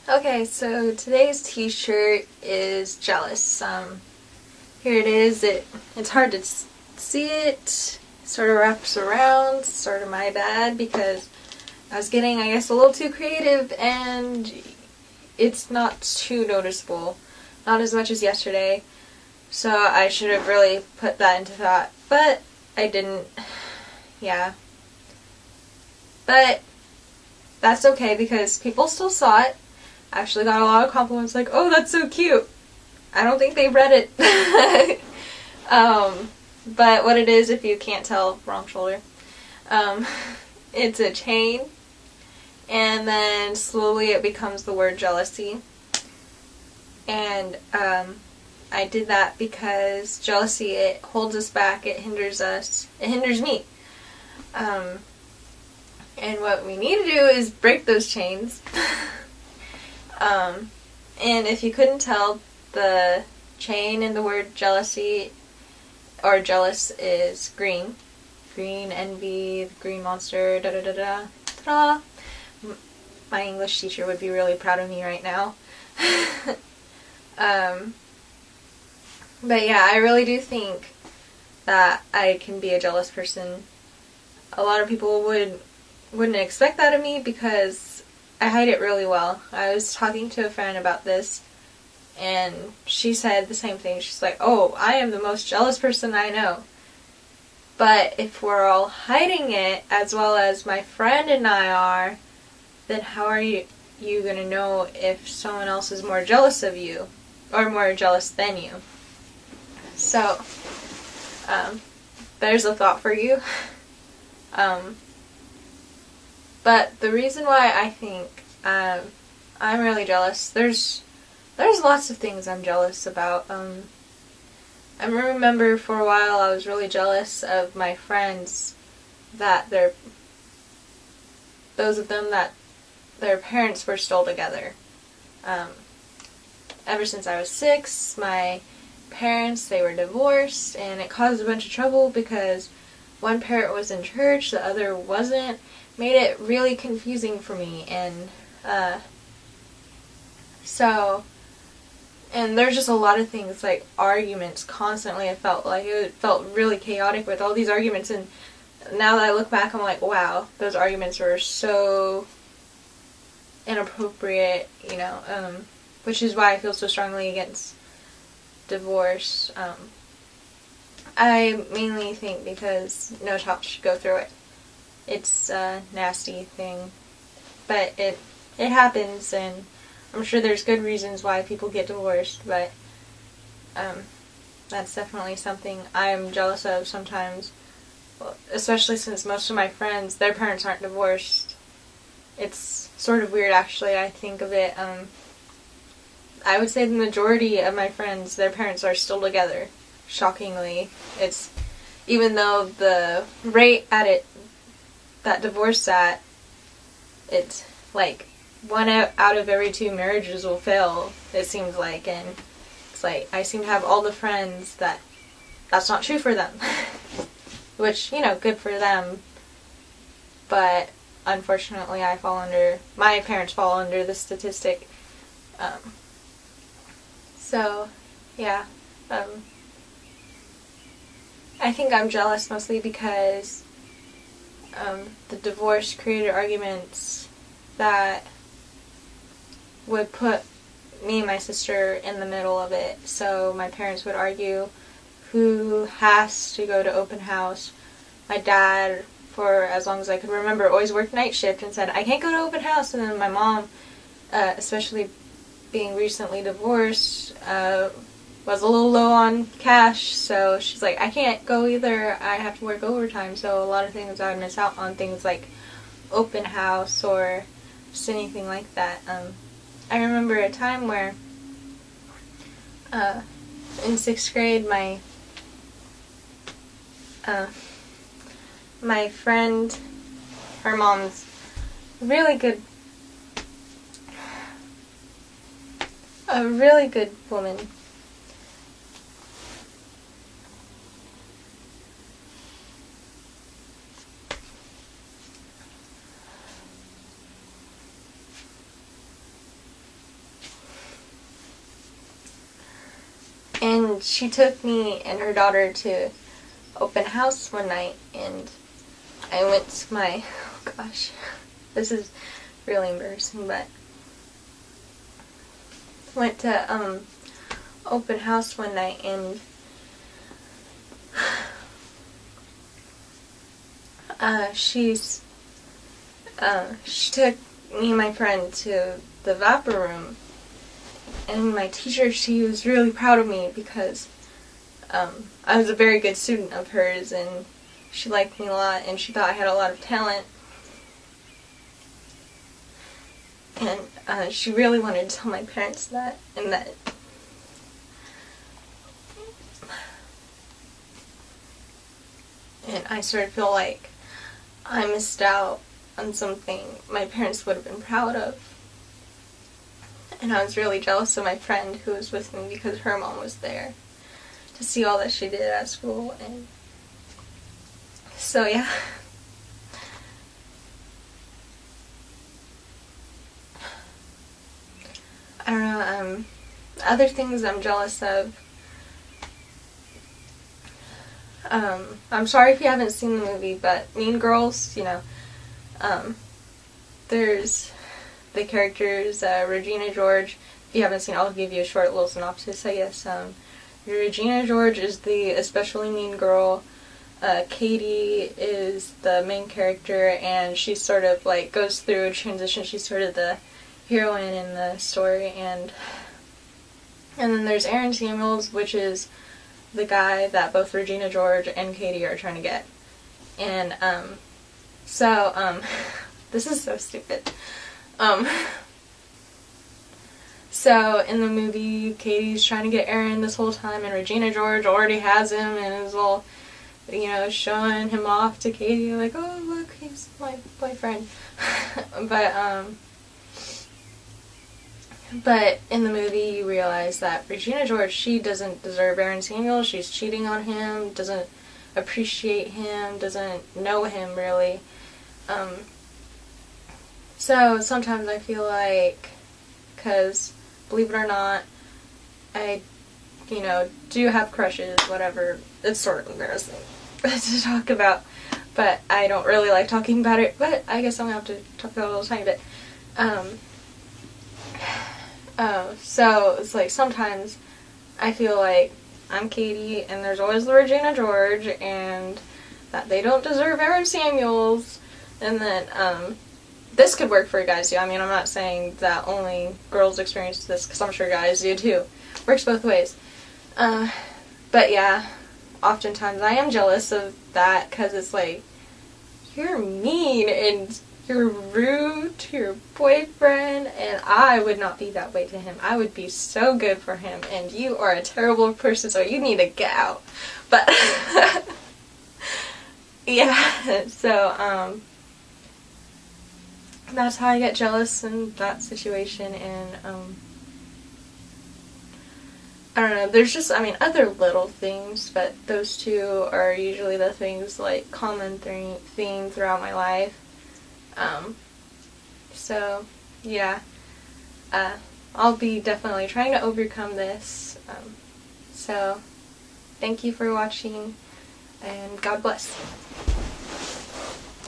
Okay, so today's t-shirt is jealous. Here it is. It's hard to see it. Sort of wraps around. Sort of my bad because I was getting, I guess, a little too creative and it's not too noticeable. Not as much as yesterday. So I should have really put that into thought. But I didn't. Yeah. But that's okay because people still saw it. I actually got a lot of compliments like, oh, that's so cute. I don't think they read it. But what it is, if you can't tell, wrong shoulder. It's a chain. And then slowly it becomes the word jealousy. And I did that because jealousy, it holds us back, it hinders us, it hinders me. And what we need to do is break those chains. And if you couldn't tell, the chain in the word jealousy or jealous is green. Green, envy, green monster, da da da da. Ta-da! My English teacher would be really proud of me right now. But yeah, I really do think that I can be a jealous person. A lot of people wouldn't expect that of me because I hide it really well. I was talking to a friend about this, and she said the same thing. She's like, oh, I am the most jealous person I know. But if we're all hiding it, as well as my friend and I are, then how are you going to know if someone else is more jealous of you or more jealous than you? So, there's a thought for you. But the reason why I think I'm really jealous, there's lots of things I'm jealous about. I remember for a while I was really jealous of my friends that those of them that their parents were still together. Ever since I was 6, my parents, they were divorced, and it caused a bunch of trouble because one parent was in church, the other wasn't. Made it really confusing for me, and and there's just a lot of things, like arguments constantly. It felt really chaotic with all these arguments, and now that I look back, I'm like, wow, those arguments were so inappropriate, which is why I feel so strongly against divorce. I mainly think because no child should go through it. It's a nasty thing, but it happens, and I'm sure there's good reasons why people get divorced, but that's definitely something I'm jealous of sometimes, especially since most of my friends, their parents aren't divorced. It's sort of weird, actually. I think of it, I would say the majority of my friends, their parents are still together, shockingly. It's, even though the rate at it that divorce at, it's like 1 out of every 2 marriages will fail, it seems like, and it's like I seem to have all the friends that's not true for them. Which, good for them, but unfortunately my parents fall under the statistic. So, yeah, I think I'm jealous mostly because the divorce created arguments that would put me and my sister in the middle of it. So my parents would argue who has to go to open house. My dad, for as long as I could remember, always worked night shift and said, I can't go to open house. And then my mom, especially being recently divorced, was a little low on cash, so she's like, I can't go either, I have to work overtime. So a lot of things I would miss out on, things like open house or just anything like that. I remember a time where in 6th grade my friend, her mom's a really good woman. And she took me and her daughter to open house one night, and I went to my, oh gosh, this is really embarrassing, but went to open house one night, and she took me and my friend to the vapor room, and my teacher, she was really proud of me because I was a very good student of hers, and she liked me a lot, and she thought I had a lot of talent. And she really wanted to tell my parents that, and I sort of feel like I missed out on something my parents would have been proud of. And I was really jealous of my friend who was with me because her mom was there to see all that she did at school. And so yeah. I don't know, other things I'm jealous of. I'm sorry if you haven't seen the movie, but Mean Girls, you know, there's the characters, Regina George. If you haven't seen it, I'll give you a short little synopsis, I guess. Regina George is the especially mean girl. Katie is the main character, and she sort of like goes through a transition. She's sort of the heroine in the story, and then there's Aaron Samuels, which is the guy that both Regina George and Katie are trying to get. And this is so stupid. So in the movie, Katie's trying to get Aaron this whole time, and Regina George already has him and is all, you know, showing him off to Katie, like, oh look, he's my boyfriend. But in the movie, you realize that Regina George, she doesn't deserve Aaron Samuels. She's cheating on him, doesn't appreciate him, doesn't know him really. So sometimes I feel like, because believe it or not, I, you know, do have crushes, whatever. It's sort of embarrassing to talk about, but I don't really like talking about it, but I guess I'm going to have to talk about it a little tiny bit. So it's like sometimes I feel like I'm Katie and there's always the Regina George, and that they don't deserve Aaron Samuels, and then this could work for guys too. I mean, I'm not saying that only girls experience this, because I'm sure guys do too. Works both ways. But yeah, oftentimes I am jealous of that, because it's like, you're mean and you're rude to your boyfriend, and I would not be that way to him. I would be so good for him, and you are a terrible person, so you need to get out. But yeah, so that's how I get jealous in that situation. And I don't know, there's just, I mean, other little things, but those two are usually the things, like, common theme throughout my life. So, yeah, I'll be definitely trying to overcome this. So, thank you for watching, and God bless.